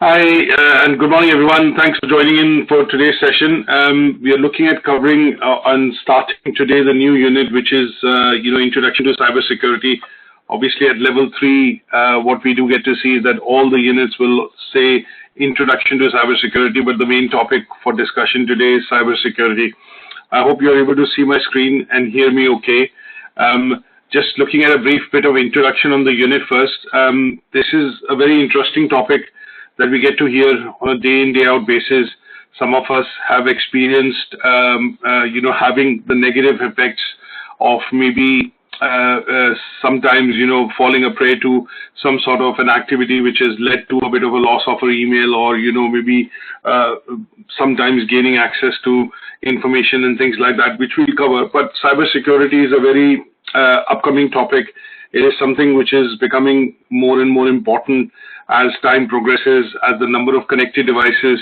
Hi, and good morning, everyone. Thanks for joining in for today's session. We are looking at covering and starting today the new unit, which is, Introduction to Cybersecurity. Obviously, at level 3, what we do get to see is that all the units will say Introduction to Cybersecurity, but the main topic for discussion today is cybersecurity. I hope you're able to see my screen and hear me okay. Just looking at a brief bit of introduction on the unit first. This is a very interesting topic that we get to hear on a day in, day out basis. Some of us have experienced, having the negative effects of maybe sometimes, falling a prey to some sort of an activity which has led to a bit of a loss of an email, or, maybe sometimes gaining access to information and things like that, which we'll cover. But cybersecurity is a very upcoming topic. It is something which is becoming more and more important as time progresses, as the number of connected devices,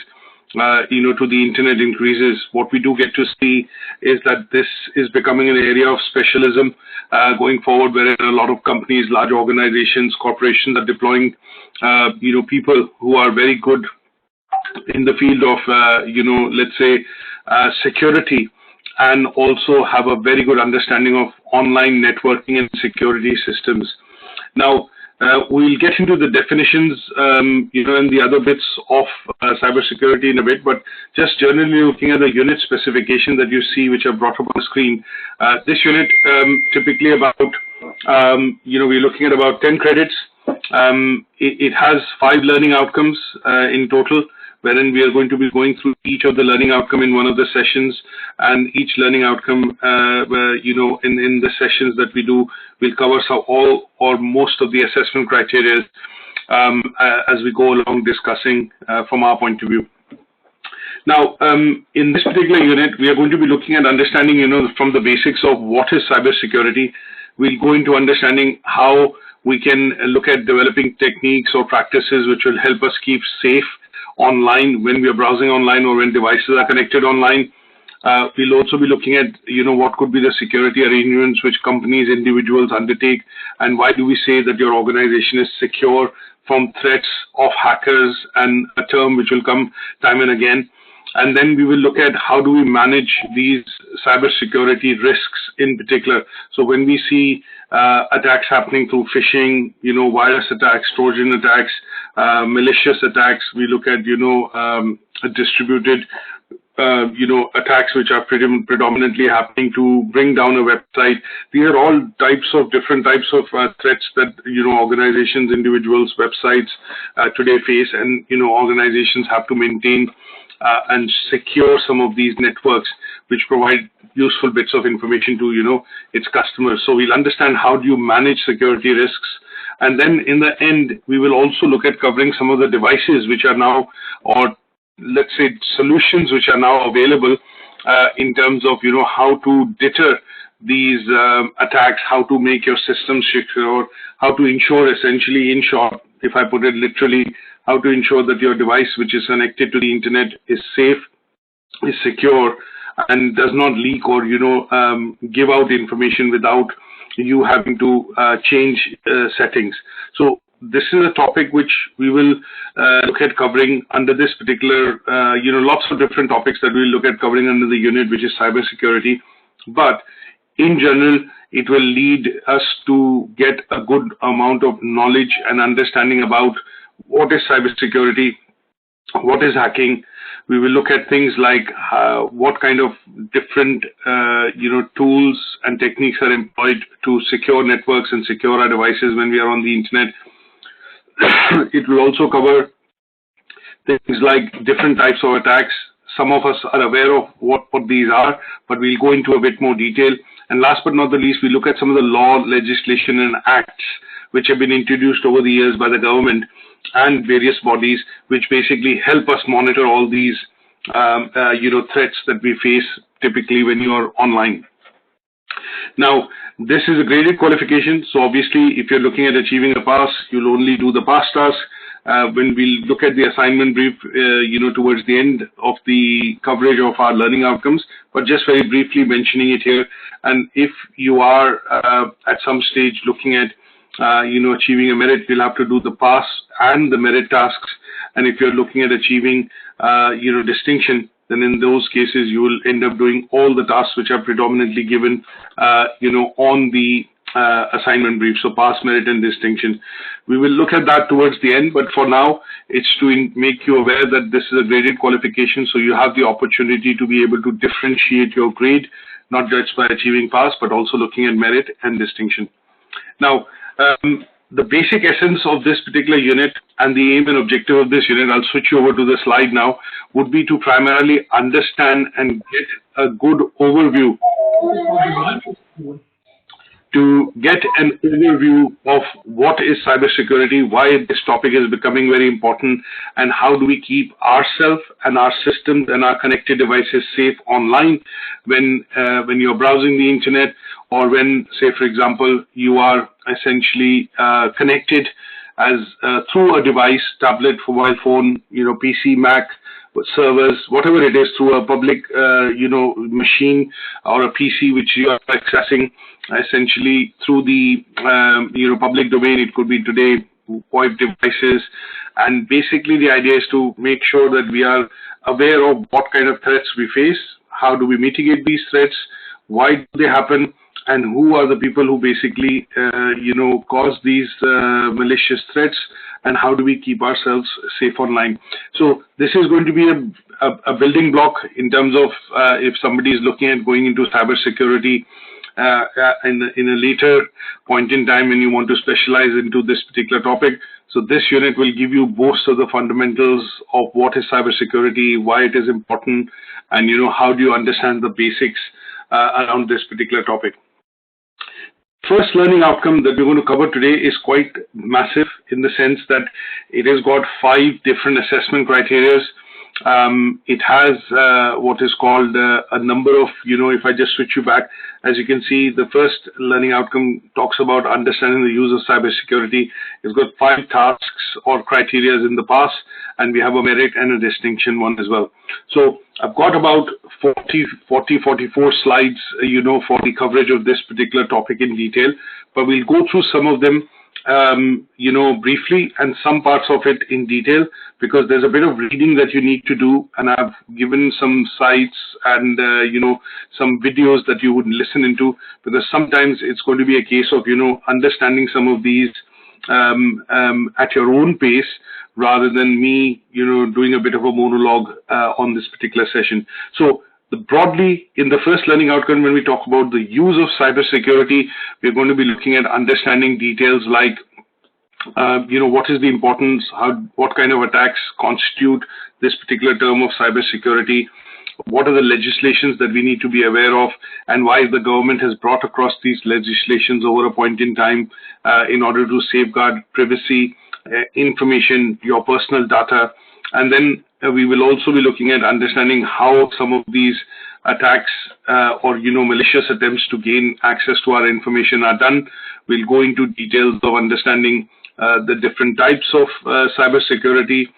to the internet increases. What we do get to see is that this is becoming an area of specialism going forward, where a lot of companies, large organizations, corporations are deploying, people who are very good in the field of, security, and also have a very good understanding of online networking and security systems. Now, we'll get into the definitions, and the other bits of cybersecurity in a bit, but just generally looking at the unit specification that you see, which are brought up on the screen. This unit, typically about, we're looking at about 10 credits. It has 5 learning outcomes in total, wherein we are going to be going through each of the learning outcome in one of the sessions, and each learning outcome, in the sessions that we do, we'll cover all or most of the assessment criteria as we go along discussing from our point of view. Now, in this particular unit, we are going to be looking at understanding, from the basics of what is cybersecurity. We'll go into understanding how we can look at developing techniques or practices which will help us keep safe online when we are browsing online or when devices are connected online. We'll also be looking at, what could be the security arrangements which companies, individuals undertake, and why do we say that your organization is secure from threats of hackers, and a term which will come time and again. And then we will look at how do we manage these cybersecurity risks in particular. So when we see attacks happening through phishing, virus attacks, Trojan attacks, malicious attacks, we look at, distributed, attacks which are predominantly happening to bring down a website. These are all different types of threats that, organizations, individuals, websites today face, and, organizations have to maintain and secure some of these networks, which provide useful bits of information to, its customers. So we'll understand how do you manage security risks. And then in the end, we will also look at covering some of the devices which are now, or let's say solutions which are now available in terms of, how to deter these attacks, how to make your system secure, how to ensure, essentially, in short, if I put it literally, how to ensure that your device which is connected to the internet is safe, is secure, and does not leak or, give out information without you having to change settings. So this is a topic which we will look at covering under this particular, lots of different topics that we'll look at covering under the unit, which is cybersecurity. But in general, it will lead us to get a good amount of knowledge and understanding about what is cybersecurity, what is hacking. We will look at things like what kind of different, tools and techniques are employed to secure networks and secure our devices when we are on the internet. It will also cover things like different types of attacks. Some of us are aware of what these are, but we'll go into a bit more detail. And last but not the least, we look at some of the law, legislation, and acts which have been introduced over the years by the government and various bodies, which basically help us monitor all these, threats that we face typically when you are online. Now, this is a graded qualification, so obviously if you're looking at achieving a pass, you'll only do the pass task. When we look at the assignment brief, towards the end of the coverage of our learning outcomes, but just very briefly mentioning it here. And if you are at some stage looking at, achieving a merit, you'll have to do the pass and the merit tasks And if you're looking at achieving, distinction, then in those cases, you will end up doing all the tasks which are predominantly given, on the assignment brief, so pass, merit, and distinction. We will look at that towards the end, but for now, it's to make you aware that this is a graded qualification, so you have the opportunity to be able to differentiate your grade, not just by achieving pass, but also looking at merit and distinction. Now, the basic essence of this particular unit and the aim and objective of this unit, I'll switch you over to the slide now, would be to primarily understand and get a good overview of what is cybersecurity, why this topic is becoming very important, and how do we keep ourselves and our systems and our connected devices safe online when you're browsing the internet, or when, say, for example, you are essentially connected as through a device, tablet, mobile phone, PC, Mac, servers, whatever it is, through a public, machine or a PC which you are accessing essentially through the, public domain. It could be today VoIP devices. And basically the idea is to make sure that we are aware of what kind of threats we face, how do we mitigate these threats, why do they happen, and who are the people who basically, cause these malicious threats, and how do we keep ourselves safe online. So this is going to be a building block in terms of if somebody is looking at going into cybersecurity in a later point in time when you want to specialize into this particular topic. So this unit will give you most of the fundamentals of what is cybersecurity, why it is important, and how do you understand the basics around this particular topic. First learning outcome that we're going to cover today is quite massive in the sense that it has got 5 different assessment criteria. It has what is called a number of, if I just switch you back, as you can see, the first learning outcome talks about understanding the use of cybersecurity. It's got 5 tasks or criteria in the past, and we have a merit and a distinction one as well. So I've got about 44 slides, for the coverage of this particular topic in detail, but we'll go through some of them briefly, and some parts of it in detail, because there's a bit of reading that you need to do, and I've given some sites and some videos that you would listen into, because sometimes it's going to be a case of understanding some of these at your own pace, rather than me doing a bit of a monologue on this particular session. So broadly, in the first learning outcome, when we talk about the use of cybersecurity, we're going to be looking at understanding details like, what is the importance, what kind of attacks constitute this particular term of cybersecurity, what are the legislations that we need to be aware of, and why the government has brought across these legislations over a point in time in order to safeguard privacy, information, your personal data. And then we will also be looking at understanding how some of these attacks or malicious attempts to gain access to our information are done. We'll go into details of understanding the different types of cybersecurity,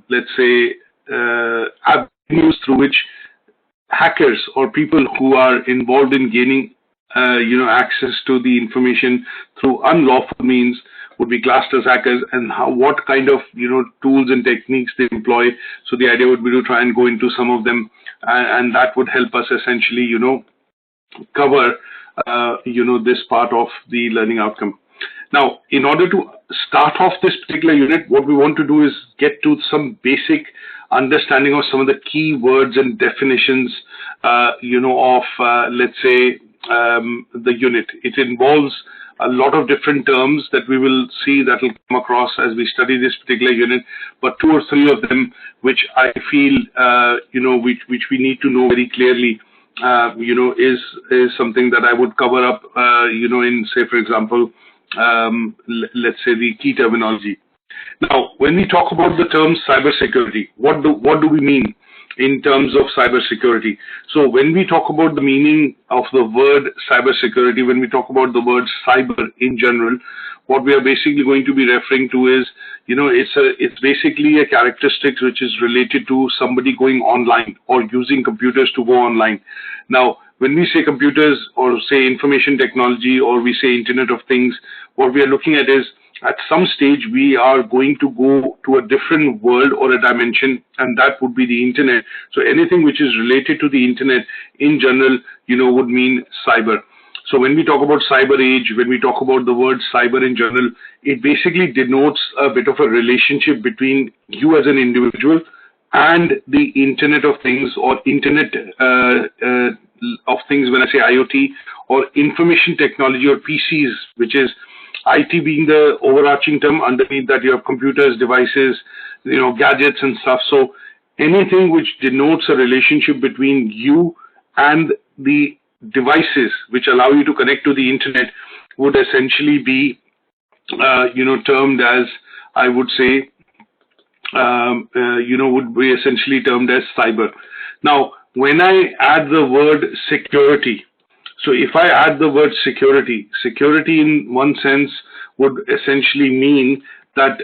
let's say avenues through which hackers or people who are involved in gaining access to the information through unlawful means would be classed as hackers, and what kind of tools and techniques they employ. So the idea would be to try and go into some of them, and that would help us essentially cover this part of the learning outcome. Now, in order to start off this particular unit, what we want to do is get to some basic understanding of some of the key words and definitions of let's say the unit. It involves a lot of different terms that we will see that will come across as we study this particular unit, but 2 or 3 of them which I feel which we need to know very clearly is something that I would cover up in, say, for example, let's say the key terminology. Now, when we talk about the term cybersecurity, what do we mean in terms of cybersecurity? So when we talk about the meaning of the word cybersecurity, when we talk about the word cyber in general, what we are basically going to be referring to is, it's basically a characteristic which is related to somebody going online or using computers to go online. Now, when we say computers or say information technology or we say Internet of Things, what we are looking at is at some stage we are going to go to a different world or a dimension, and that would be the internet. So anything which is related to the internet in general, would mean cyber. So when we talk about cyber age, when we talk about the word cyber in general, it basically denotes a bit of a relationship between you as an individual and the Internet of Things, or Internet of Things, when I say IoT, or information technology, or PCs, which is IT being the overarching term. Underneath that you have computers, devices, gadgets and stuff. So anything which denotes a relationship between you and the devices which allow you to connect to the internet would essentially be termed as, I would say, would be essentially termed as cyber. Now, when I add the word security, so if I add the word security in one sense would essentially mean that,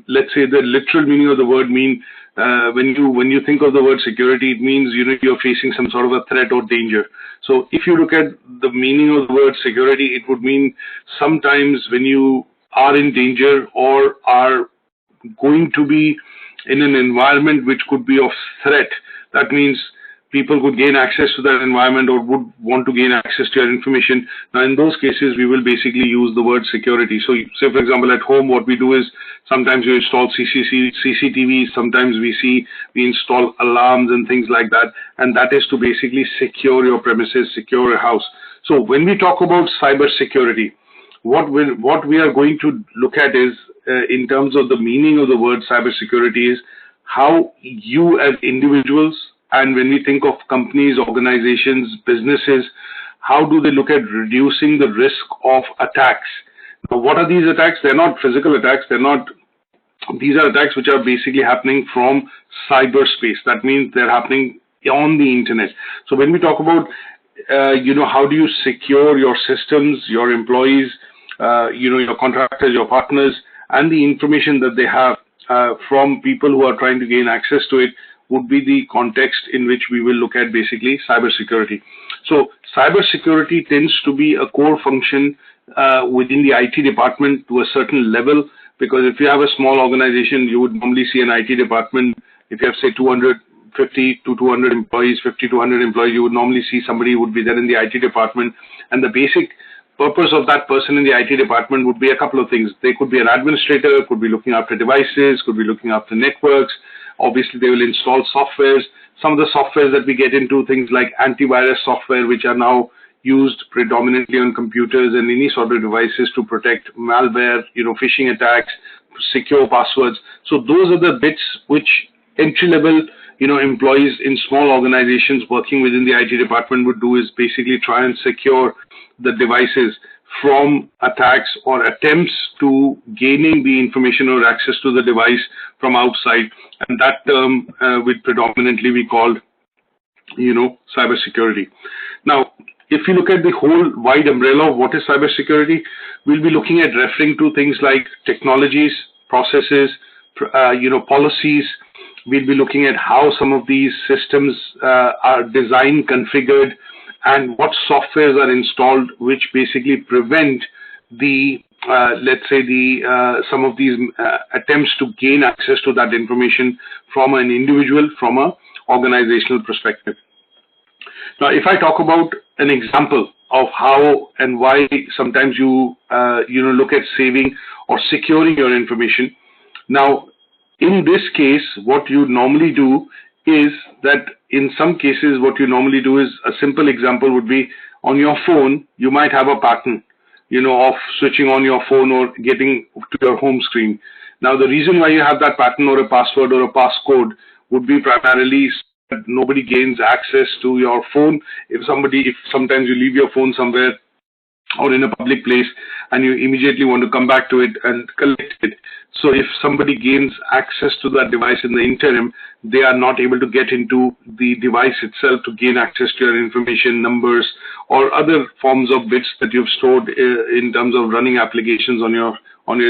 let's say the literal meaning of the word when you think of the word security, it means, you're facing some sort of a threat or danger. So if you look at the meaning of the word security, it would mean sometimes when you are in danger or are going to be in an environment which could be of threat, that means people could gain access to that environment or would want to gain access to your information. Now, in those cases, we will basically use the word security. So, say, for example, at home, what we do is sometimes you install CCTV, sometimes we install alarms and things like that, and that is to basically secure your premises, secure your house. So, when we talk about cyber security, what we are going to look at is, in terms of the meaning of the word cybersecurity, is how you as individuals, and when we think of companies, organizations, businesses, how do they look at reducing the risk of attacks? Now, what are these attacks? They're not physical attacks. These are attacks which are basically happening from cyberspace. That means they're happening on the internet. So when we talk about, how do you secure your systems, your employees, your contractors, your partners, and the information that they have from people who are trying to gain access to it, would be the context in which we will look at basically cybersecurity. So cybersecurity tends to be a core function within the IT department to a certain level, because if you have a small organization, you would normally see an IT department. If you have, say, 250 to 200 employees, 50 to 100 employees, you would normally see somebody who would be there in the IT department, and the basic purpose of that person in the IT department would be a couple of things. They could be an administrator, could be looking after devices, could be looking after networks. Obviously, they will install softwares. Some of the softwares that we get into, things like antivirus software, which are now used predominantly on computers and any sort of devices to protect malware, phishing attacks, secure passwords. So those are the bits which entry-level, employees in small organizations working within the IT department would do, is basically try and secure the devices from attacks or attempts to gaining the information or access to the device from outside. And that term would predominantly be called, cybersecurity. Now, if you look at the whole wide umbrella of what is cybersecurity, we'll be looking at referring to things like technologies, processes, policies. We'll be looking at how some of these systems are designed, configured, and what softwares are installed, which basically prevent the, some of these attempts to gain access to that information from an individual, from an organizational perspective. Now, if I talk about an example of how and why sometimes you, look at saving or securing your information. Now, in this case, what you normally do is that in some cases, what you normally do is, a simple example would be, on your phone, you might have a pattern, of switching on your phone or getting to your home screen. Now, the reason why you have that pattern or a password or a passcode would be primarily that nobody gains access to your phone. If sometimes you leave your phone somewhere or in a public place and you immediately want to come back to it and collect it. So if somebody gains access to that device in the interim, they are not able to get into the device itself to gain access to your information, numbers, or other forms of bits that you've stored in terms of running applications on your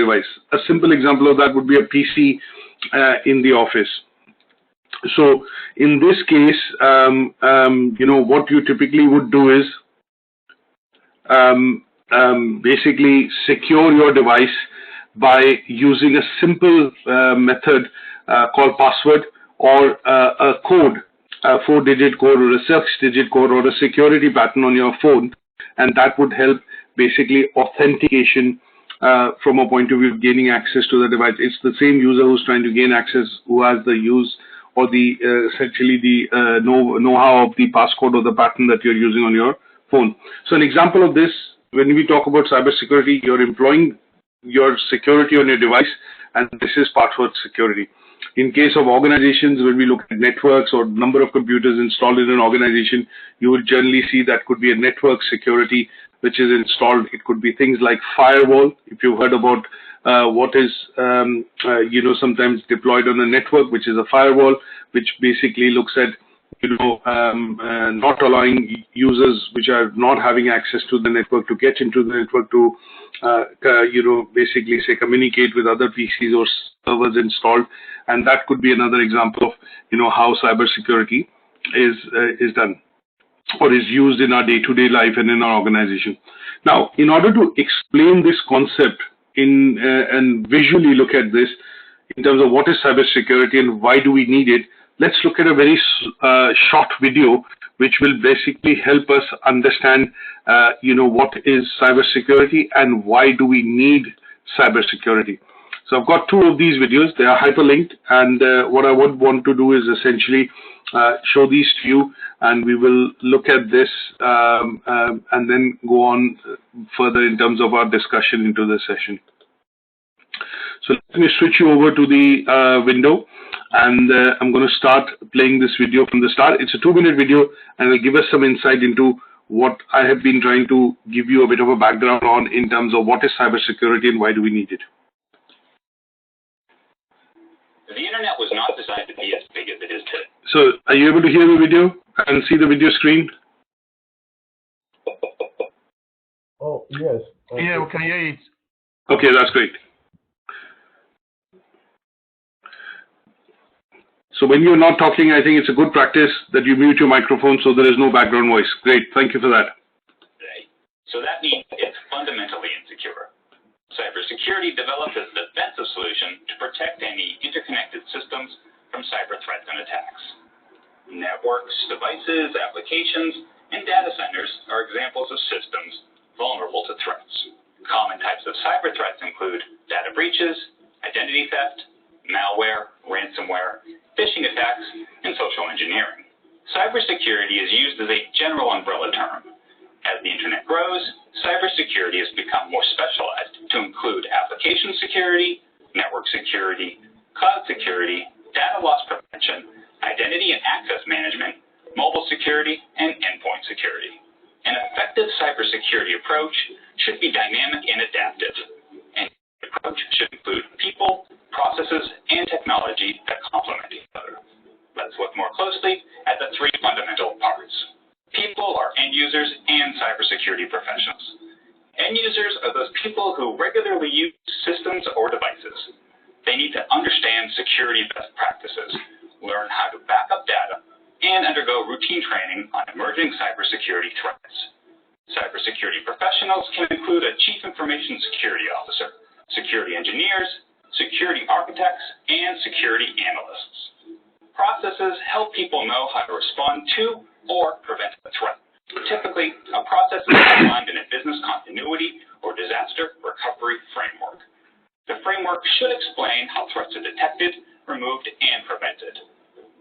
device. A simple example of that would be a PC in the office. So in this case, what you typically would do is, basically secure your device by using a simple method called password or a code, a 4-digit code or a 6-digit code or a security pattern on your phone, and that would help basically authentication from a point of view of gaining access to the device. It's the same user who's trying to gain access who has the use or the essentially the know-how of the passcode or the pattern that you're using on your phone. So an example of this, when we talk about cybersecurity, you're employing your security on your device, and this is password security. In case of organizations, when we look at networks or number of computers installed in an organization, you will generally see that could be a network security which is installed. It could be things like firewall. If you've heard about what is sometimes deployed on a network, which is a firewall, which basically looks at not allowing users which are not having access to the network to get into the network to basically say communicate with other PCs or servers installed, and that could be another example of how cybersecurity is done or is used in our day-to-day life and in our organization. Now, in order to explain this concept and visually look at this in terms of what is cybersecurity and why do we need it, let's look at a very short video which will basically help us understand what is cybersecurity and why do we need cybersecurity. So I've got two of these videos. They are hyperlinked, and what I would want to do is essentially show these to you, and we will look at this and then go on further in terms of our discussion into this session. So let me switch you over to the window, and I'm going to start playing this video from the start. It's a 2-minute video, and it'll give us some insight into what I have been trying to give you a bit of a background on in terms of what is cybersecurity and why do we need it. The internet was not designed to be as big as it is today. So, are you able to hear the video and see the video screen? Oh, yes. Yeah, we can hear it. Okay, that's great. So when you're not talking, I think it's a good practice that you mute your microphone so there is no background voice. Great, thank you for that. Right. So that means it's fundamentally insecure. Cybersecurity developed as a defensive solution to protect any interconnected systems from cyber threats and attacks. Networks, devices, applications, and data centers are examples of systems vulnerable to threats. Common types of cyber threats include data breaches, identity theft, malware, ransomware, phishing attacks, and social engineering. Cybersecurity is used as a general umbrella term. As the internet grows, cybersecurity has become more specialized to include application security, network security, cloud security, data loss prevention, identity and access management, mobile security, and endpoint security. An effective cybersecurity approach should be dynamic and adaptive. And the approach should include people, processes, and technology that complement each other. Let's look more closely at the 3 fundamental parts. People are end users and cybersecurity professionals. End users are those people who regularly use systems or devices. They need to understand security best practices, learn how to back up data, and undergo routine training on emerging cybersecurity threats. Cybersecurity professionals can include a chief information security officer, security engineers, security architects, and security analysts. Processes help people know how to respond to or prevent a threat. Typically, a process is outlined in a business continuity or disaster recovery framework. The framework should explain how threats are detected, removed, and prevented.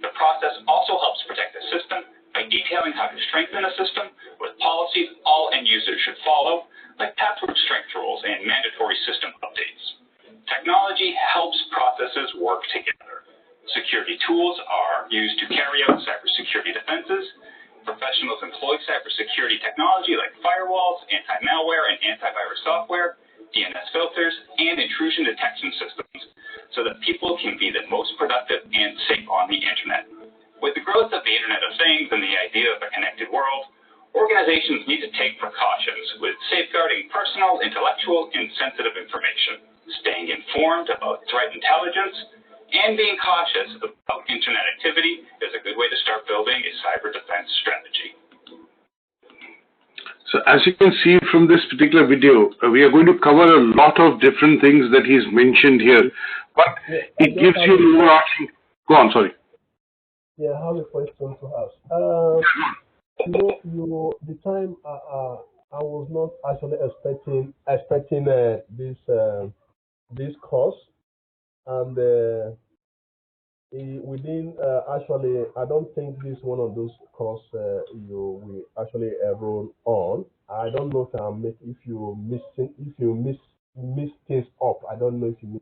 The process also helps protect the system by detailing how to strengthen a system with policies all end users should follow, like password strength rules and mandatory system updates. Technology helps processes work together. Security tools are used to carry out cybersecurity defenses. Professionals employ cybersecurity technology like firewalls, anti-malware and antivirus software, DNS filters, and intrusion detection systems so that people can be the most productive and safe on the internet. With the growth of the Internet of Things and the idea of a connected world, organizations need to take precautions with safeguarding personal, intellectual, and sensitive information, staying informed about threat intelligence, and being cautious about internet activity is a good way to start building a cyber defense strategy. So as you can see from this particular video, we are going to cover a lot of different things that he's mentioned here, but it gives you an overarching. Go on, sorry. Yeah, I have a question to ask. The time I was not actually expecting this course, and within actually, I don't think this is one of those courses you will actually enroll on. I don't know if you miss things up. I don't know if you miss